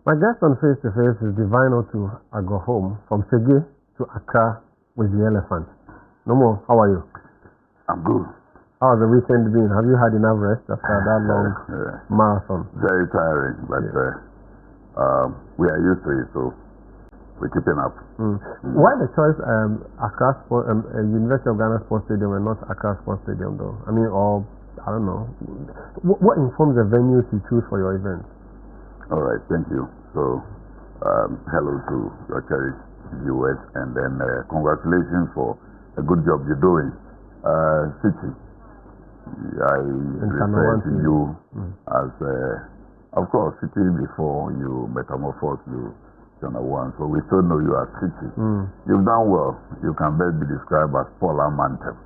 My guest on Face to Face is Divine Otoo Agorhom from Sege to Accra with the elephant. No more. How are you? I'm good. How has the weekend been? Have you had enough rest after that long marathon? Very tiring, but we are used to it, so we're keeping up. Why the choice Accra University of Ghana Sports Stadium and not Accra Sports Stadium, though? I mean, or I don't know. What informs the venues you choose for your events? All right, thank you. So, hello to your cherished viewers, and then congratulations for a good job you're doing. City, I refer to you as, of course, City before you metamorphose to ChannelOne, so we still know you as City. You've done well. You can best be described as Polar Mantem.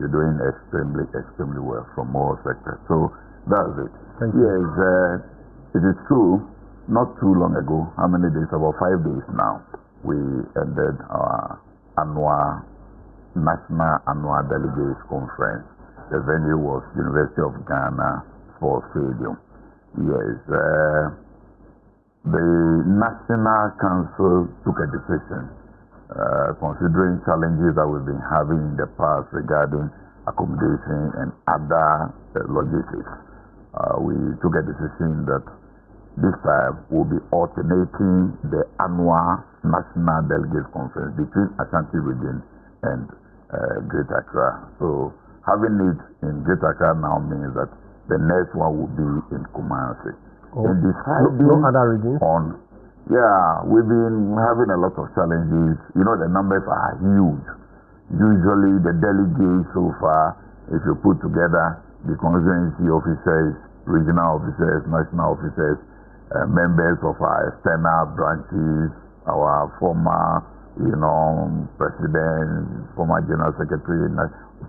You're doing extremely, extremely well from all sectors. So that's it. Thank you. Yes, it is true. Not too long ago, how many days? About 5 days now, we ended our National Annual Delegates Conference. The venue was University of Ghana Sports Stadium. Yes, the National Council took a decision, considering challenges that we've been having in the past regarding accommodation and other logistics. We took a decision that this time we'll be alternating the annual National Delegates Conference between Ashanti region and Greater Accra. So having it in Greater Accra now means that the next one will be in Kumasi. And deciding no other regions? We've been having a lot of challenges. You know, the numbers are huge. Usually the delegates so far, if you put together the constituency officers, regional officers, national officers, members of our external branches, our former, president, former general secretary,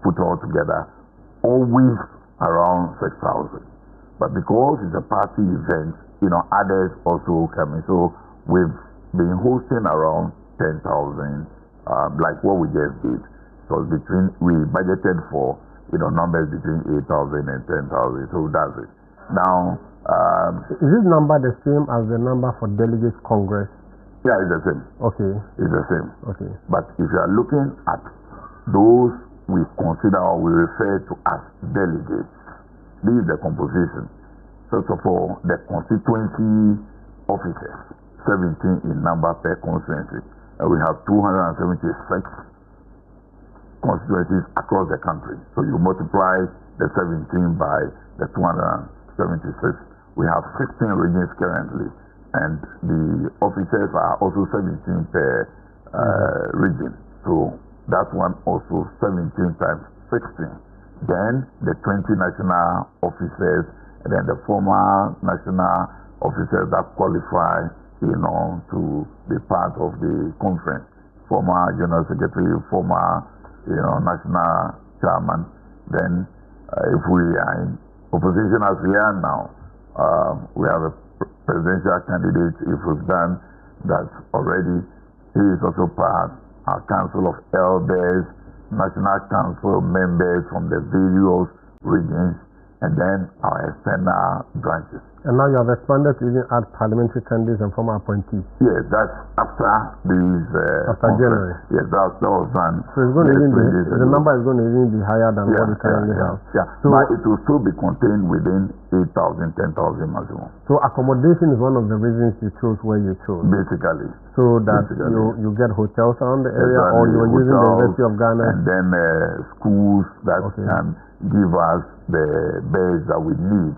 put all together, always around 6,000. But because it's a party event, others also coming. So we've been hosting around 10,000, like what we just did. So we budgeted for, numbers between 8,000 and 10,000. So that's it. Now, is this number the same as the number for Delegates Congress? Yeah, it's the same. Okay. It's the same. Okay. But if you are looking at those we consider or we refer to as delegates, this is the composition. First of all, the constituency officers, 17 in number per constituency. And we have 276 constituencies across the country. So you multiply the 17 by the 276. We have 16 regions currently, and the officers are also 17 per region. So that one also 17 times 16. Then the 20 national officers, and then the former national officers that qualify, to be part of the conference. Former general secretary, former, national chairman. Then if we are in opposition as we are now, we have a presidential candidate. If we've done that already, he is also part. Our Council of Elders, National Council members from the various regions, and then our external branches. And now you have expanded to even add parliamentary candidates and former appointees. Yes, that's after these. After January. Yes, that was done. So it's going to even be, the number is going to even be higher than what we currently have. Yeah, so, but it will still be contained within 8,000, 10,000 maximum. So accommodation is one of the reasons you chose where you chose. Basically. So that you get hotels around the area, or you are using the University of Ghana. And then schools that can give us the beds that we need.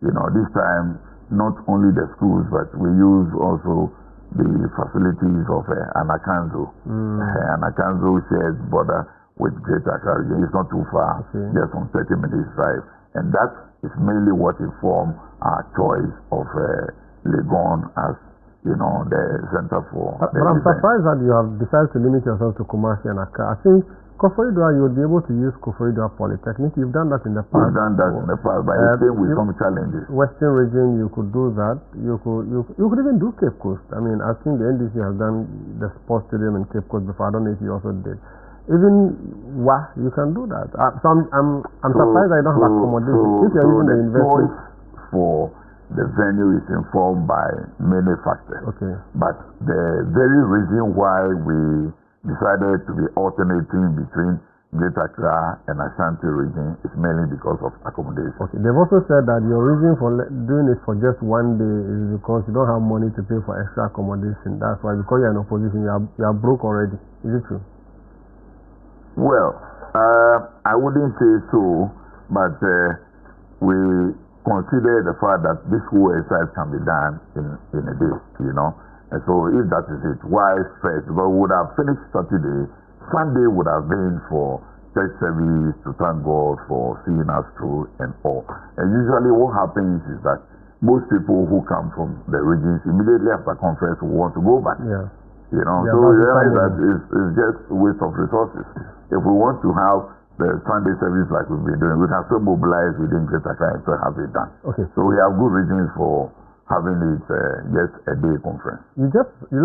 This time, not only the schools, but we use also the facilities of Anakanzo. Anakanzo shares border with Greater Accra. It's not too far, just on 30 minutes drive. And that is mainly what informed our choice of Legon as, the center for. But I'm surprised that you have decided to limit yourself to Kumasi and Accra. I think Koforidua, you would be able to use Koforidua Polytechnic. You've done that in the past. We've done that in the past, but it came with some challenges. Western region, you could do that. You could even do Cape Coast. I mean, I think the NDC has done the sports stadium in Cape Coast before. I don't know if you also did. Even you can do that. So I'm surprised I don't have accommodation. If you're using the investment for the venue is informed by many factors. Okay. But the very reason why we decided to be alternating between Greater Accra and Ashanti region is mainly because of accommodation. Okay. They've also said that your reason for doing it for just one day is because you don't have money to pay for extra accommodation. That's why, because you're in opposition, you are broke already. Is it true? Well, I wouldn't say so, but we consider the fact that this whole exercise can be done in a day, you know. And so if that is it, why first? Because we would have finished Saturday. Sunday would have been for church service to thank God for seeing us through and all. And usually what happens is that most people who come from the regions immediately after conference will want to go back. Yeah. You know, Yeah, so we realize that it's just a waste of resources. If we want to have the Sunday service like we've been doing, we can still mobilize within Greater Accra and still have it done. Okay. So we have good reasons for having it just a day conference. You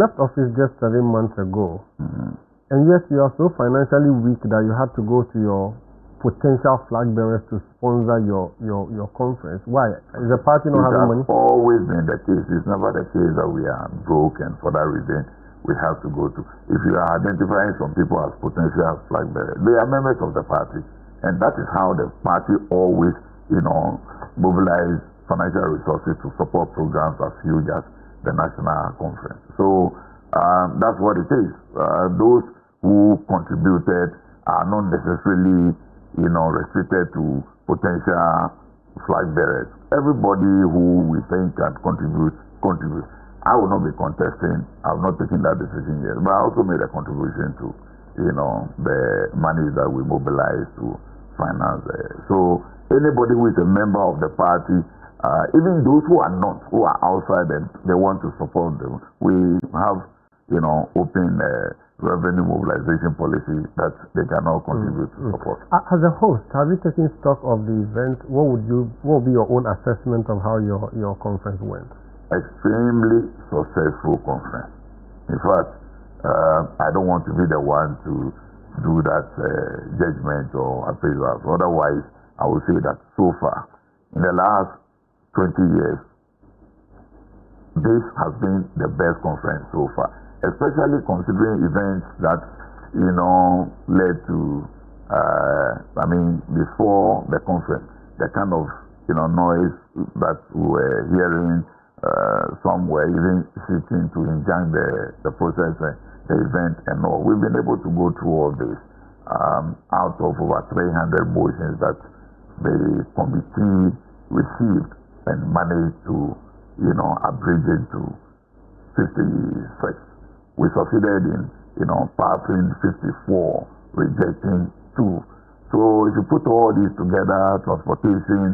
left office just 7 months ago. Mm-hmm. And yes, you are so financially weak that you had to go to your potential flag bearers to sponsor your conference. Why? Is the party not having money? It has always been the case. It's never the case that we are broke and for that reason we have to go to. If you are identifying some people as potential flag bearers, they are members of the party. And that is how the party always, you know, mobilize financial resources to support programs as huge as the national conference. So that's what it is. Those who contributed are not necessarily, you know, restricted to potential flag bearers. Everybody who we think can contribute. I will not be contesting. I have not taken that decision yet, but I also made a contribution to, you know, the money that we mobilize to finance. So anybody who is a member of the party, even those who are not, who are outside and they want to support them, we have, you know, open revenue mobilization policy that they can all contribute to support. As a host, have you taken stock of the event? What would be your own assessment of how your conference went? Extremely successful conference. In fact, I don't want to be the one to do that judgment or appraisal. Otherwise, I would say that so far, in the last 20 years, this has been the best conference so far, especially considering events that, you know, led to, before the conference, the kind of, you know, noise that we were hearing, some were even seeking to injure the process, the event and all. We've been able to go through all this out of over 300 motions that the committee received and managed to, you know, abridge it to 56. We succeeded in, you know, passing 54, rejecting 2. So if you put all these together, transportation,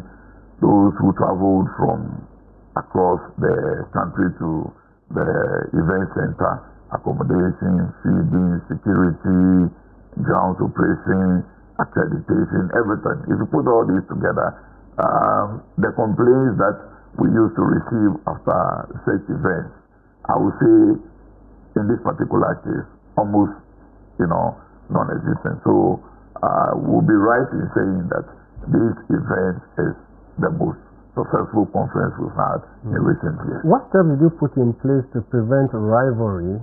those who traveled from across the country to the event center, accommodation, feeding, security, ground operation, accreditation, everything. If you put all these together, the complaints that we used to receive after such events, I would say in this particular case, almost, you know, non-existent. So we'll be right in saying that this event is the most successful conference we've had in recent years. What steps did you put in place to prevent rivalry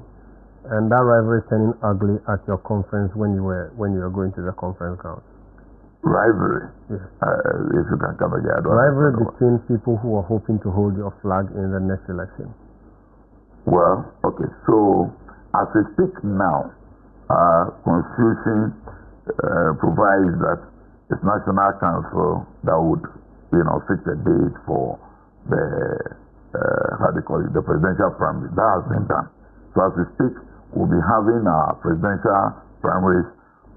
and that rivalry turning ugly at your conference when you were going to the conference ground? Rivalry? Yes. If you can come again. Rivalry between people who are hoping to hold your flag in the next election. Well, okay, so as we speak now, Constitution provides that it's National Council that would, you know, fix a date for the, the presidential primary. That has been done. So as we speak, we'll be having our presidential primaries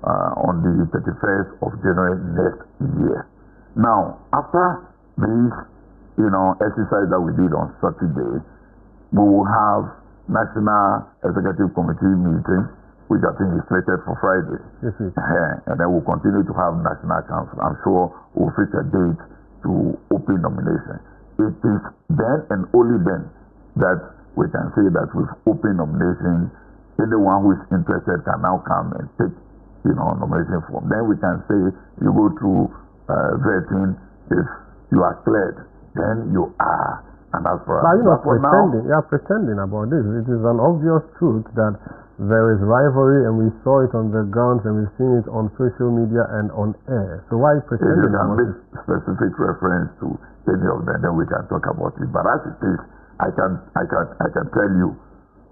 on the 31st of January next year. Now, after this, you know, exercise that we did on Saturday, we will have National Executive Committee meeting, which I think is slated for Friday. Yes, yes. And then we'll continue to have National Council. I'm sure we'll fix a date to open nomination. It is then and only then that we can say that we've opened nomination. Anyone who is interested can now come and take, you know, nomination form. Then we can say you go through vetting. If you are cleared, then you are And that's for us. But you're not for pretending. You are pretending about this. It is an obvious truth that there is rivalry, and we saw it on the grounds, and we've seen it on social media and on air. So why are you pretending about it? If you can make specific reference to any of them, then we can talk about it. But as it is, I can tell you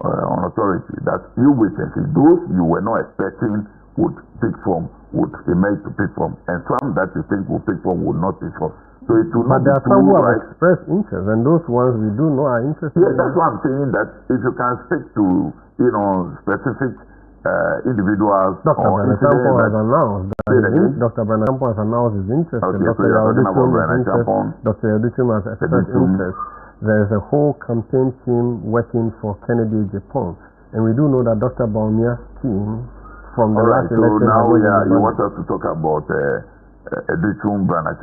on authority that you witnesses, those you were not expecting would pick from, would emerge to pick from, and some that you think will pick from would not pick from. So it will but not there are some who have right. expressed interest, and those ones we do know are interested. Yes, that's why I'm saying that if you can speak to specific individuals. Dr. Branagh has announced that Dr. Branagh has announced his interest. Okay, Dr. Yaudicum has expressed interest. There is a whole campaign team working for Kennedy Japan, and we do know that Dr. Baumia's team from the last election. So now you want us to talk about Yaudicum, Branagh,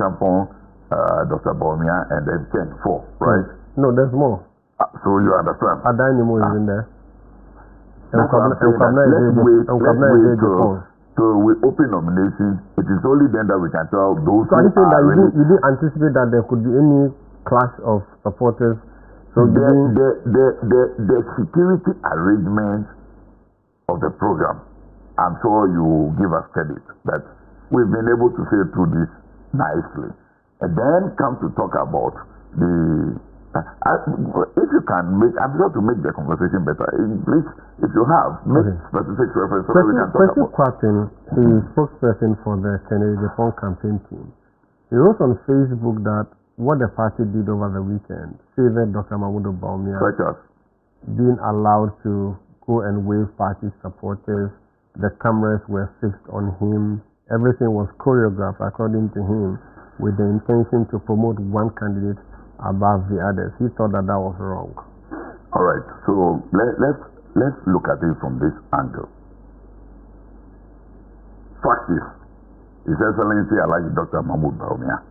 Dr. Baumia, and then Ken 4, right? No, there's more. So you understand? Adainimo is in there. Let's wait till we open nominations. It is only then that we can tell those. So are you saying that you didn't anticipate that there could be any clash of supporters? So the security arrangements of the program, I'm sure you give us credit that we've been able to sail through this nicely. And then come to talk about the if you can make, I'm sure to make the conversation better. Please, if you have, make specific reference so we can talk about. Quatin, the spokesperson for the Kennedy Japan campaign team, he wrote on Facebook that what the party did over the weekend favored Dr. Mahmoud Bawumia being allowed to go and wave party supporters. The cameras were fixed on him. Everything was choreographed according to him, with the intention to promote one candidate above the others. He thought that was wrong. All right, so let's look at it from this angle. Fact is, His Excellency Alhaji Dr. Mahmoud Bawumia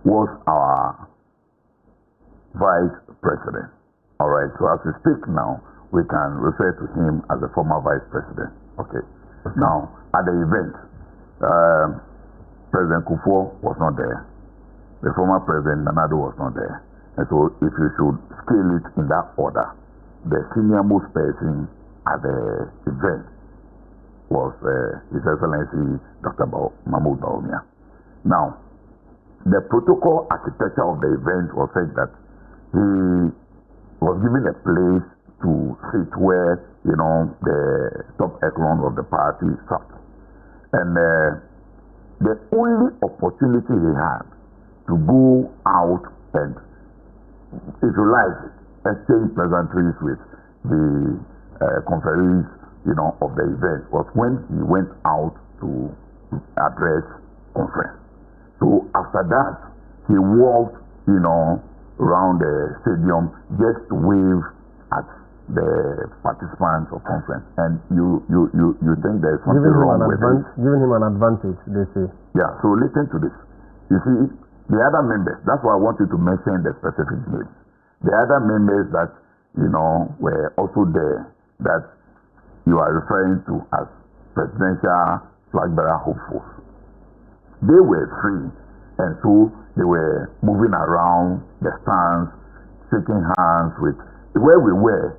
was our vice president. All right, so as we speak now, we can refer to him as the former vice president. Okay. Now, at the event, President Kufuor was not there. The former President Nanado was not there. And so if you should scale it in that order, the senior most person at the event was His Excellency Dr. Mahmoud Bawumia. Now, the protocol architecture of the event was said that he was given a place to sit where, the top echelon of the party sat. And the only opportunity he had to go out and, if you like, exchange pleasantries with the conferees, of the event was when he went out to address conference. So after that, he walked, around the stadium just to wave at the participants of conference. And you think there's something wrong with it? Giving him an advantage, they say. Yeah, so listen to this. You see, the other members, that's why I want you to mention the specific names. The other members that, were also there, that you are referring to as presidential flag bearer hopefuls. They were free, and so they were moving around the stands, shaking hands with where we were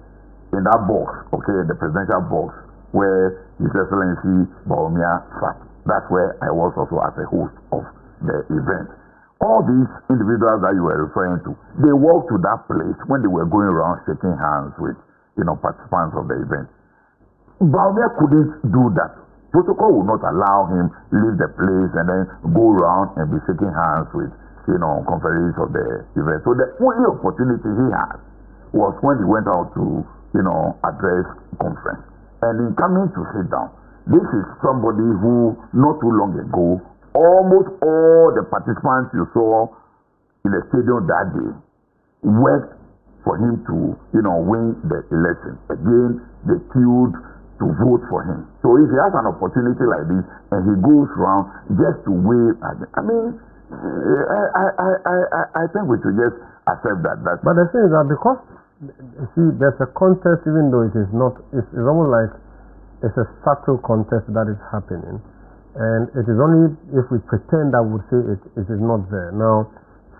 in that box, the presidential box, where His Excellency Bawumia sat. That's where I was also as a host of the event. All these individuals that you were referring to, they walked to that place when they were going around shaking hands with, participants of the event. Bawumia couldn't do that. Protocol would not allow him leave the place and then go around and be shaking hands with, conferees of the event. So the only opportunity he had was when he went out to, address conference. And in coming to sit down, this is somebody who, not too long ago, almost all the participants you saw in the stadium that day worked for him to, win the election. Again, they queued to vote for him. So if he has an opportunity like this and he goes around just to wave at them, I think we should just accept that. But the thing is that because, there's a contest, even though it is not, it's almost like it's a subtle contest that is happening. And it is only if we pretend that we say it is not there. Now,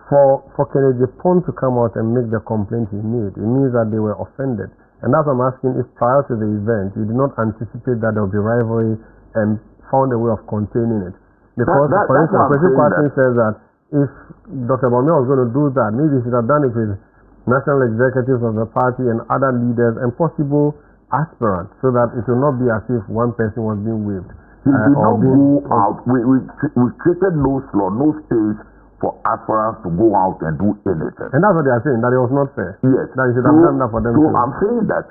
for Kennedy Pond to come out and make the complaint he made, it means that they were offended. And that's what I'm asking, if prior to the event, you did not anticipate that there would be rivalry and found a way of containing it. Because, for instance, President Party says that if Dr. Bawumia was going to do that, maybe he should have done it with national executives of the party and other leaders and possible aspirants, so that it will not be as if one person was being waived. He did not go out. We created no law, no space for aspirants to go out and do anything. And that's what they are saying, that it was not fair. Yes. That you should have done that for them. So I'm saying that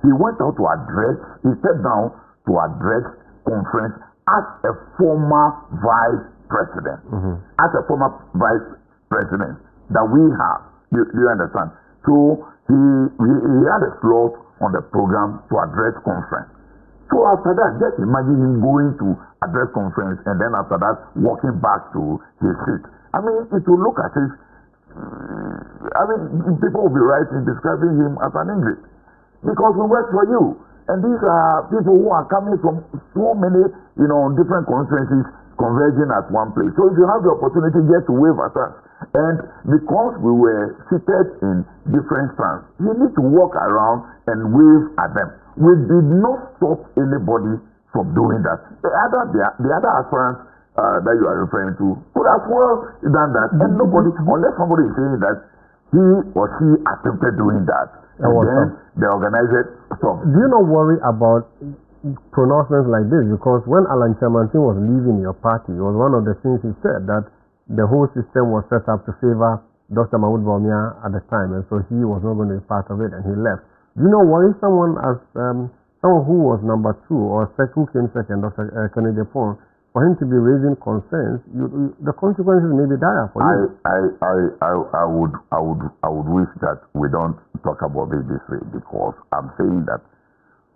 he went out to address, he sat down to address conference as a former vice president. As a former vice president that we have. Do you understand? So he had a slot on the program to address conference. So after that, just imagine him going to address conference and then after that walking back to his seat. I mean, it will look as if, people will be describing him as an English. Because we work for you. And these are people who are coming from so many, different conferences converging at one place. So if you have the opportunity, just to wave at us. And because we were seated in different stands, you need to walk around and wave at them. We did not stop anybody from doing that. The other aspirants that you are referring to could as well done that. And nobody, unless somebody is saying that he or she attempted doing that, and then the organizer stopped. Do you not worry about pronouncements like this? Because when Alan Chamantin was leaving your party, it was one of the things he said, that the whole system was set up to favor Dr. Mahmoud Bawumia at the time, and so he was not going to be part of it, and he left. Do you know worry someone who was number 2 or who came second, Dr. Kennedy Pond, for him to be raising concerns? The consequences may be dire for you. I would wish that we don't talk about it this way, because I'm saying that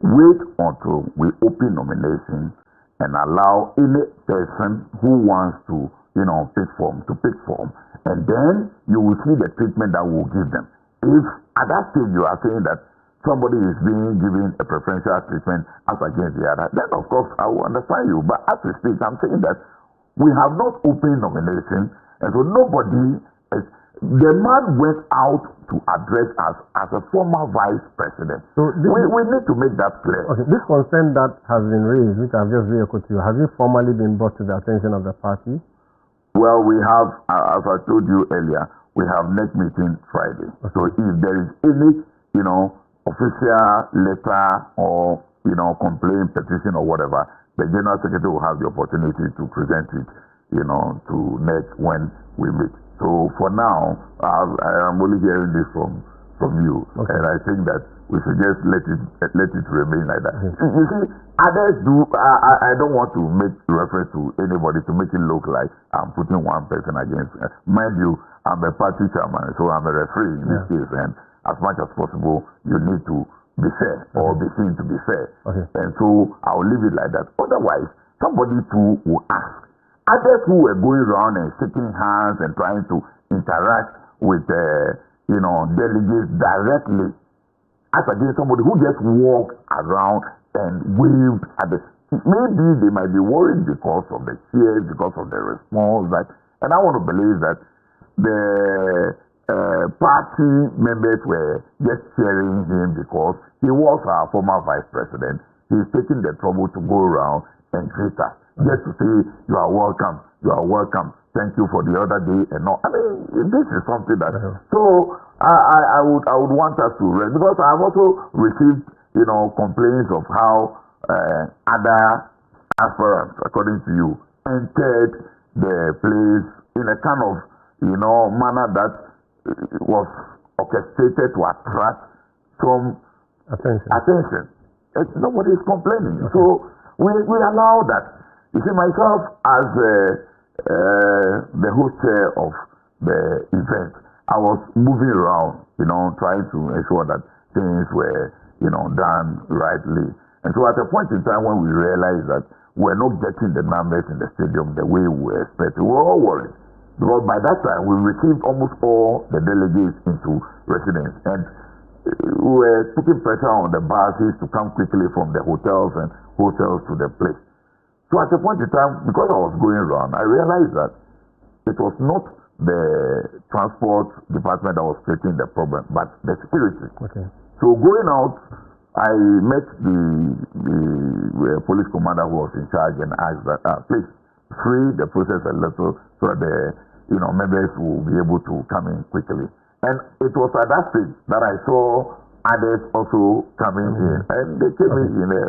wait until we open nominations and allow any person who wants to pick form, and then you will see the treatment that we'll give them. If at that stage you are saying that somebody is being given a preferential treatment as against the other, then of course I will understand you. But as we speak, I'm saying that we have not opened nomination, and so nobody is. The man went out to address us as a former vice president. So we need to make that clear. Okay, this concern that has been raised, which I've just re-echoed to you, has it formally been brought to the attention of the party? Well, we have, as I told you earlier, we have next meeting Friday. Okay. So if there is any, official letter or, complaint, petition or whatever, the General Secretary will have the opportunity to present it, to NEC when we meet. So for now, I am only hearing this from you, okay. And I think that we should just let it remain like that. Okay. You see, others do. I don't want to make reference to anybody to make it look like I'm putting one person against. Mind you, I'm a party chairman, so I'm a referee in this case, and as much as possible, you need to be fair or be seen to be fair. Okay. And so I will leave it like that. Otherwise, somebody too will ask. Others who were going around and shaking hands and trying to interact with, delegates directly, as against somebody who just walked around and waved at the. Maybe they might be worried because of the cheers, because of the response. And I want to believe that the party members were just cheering him because he was our former vice president. He's taking the trouble to go around and greet us. Just to say, you are welcome, thank you for the other day and all. I mean, this is something that, so I would want us to rest, because I have also received, complaints of how other aspirants, according to you, entered the place in a kind of, manner that was orchestrated to attract some attention. Nobody is complaining. Okay. So we allow that. You see, myself as the host chair of the event, I was moving around, trying to ensure that things were, done rightly. And so at a point in time when we realized that we're not getting the numbers in the stadium the way we were expecting, we were all worried. Because by that time, we received almost all the delegates into residence. And we were putting pressure on the buses to come quickly from the hotels to the place. So at a point in time, because I was going around, I realized that it was not the transport department that was taking the problem, but the security. Okay. So going out, I met the police commander who was in charge and asked that, please free the process a little so that the members will be able to come in quickly. And it was at that stage that I saw others also coming in, and they came in a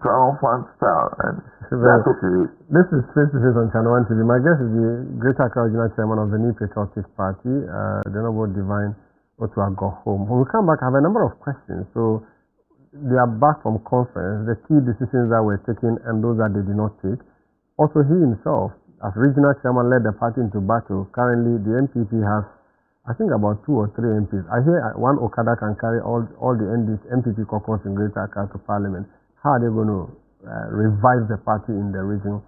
triumphant style, and that's okay. This is Face to Face on ChannelOne TV. My guest is the Greater Accra Regional Chairman of the New Patriotic Party, the Honorable Divine Otoo Agorhom. When we come back, I have a number of questions. So they are back from conference, the key decisions that were taken and those that they did not take. Also, he himself, as regional chairman, led the party into battle. Currently, the NPP has, I think, about 2 or 3 MPs. I hear one Okada can carry all the NPP caucus in Greater Accra to Parliament. How are they going to revive the party in the region?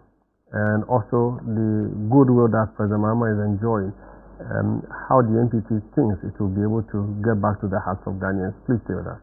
And also the goodwill that President Mahama is enjoying. How the NPP thinks it will be able to get back to the hearts of Ghanaians. Please stay with us.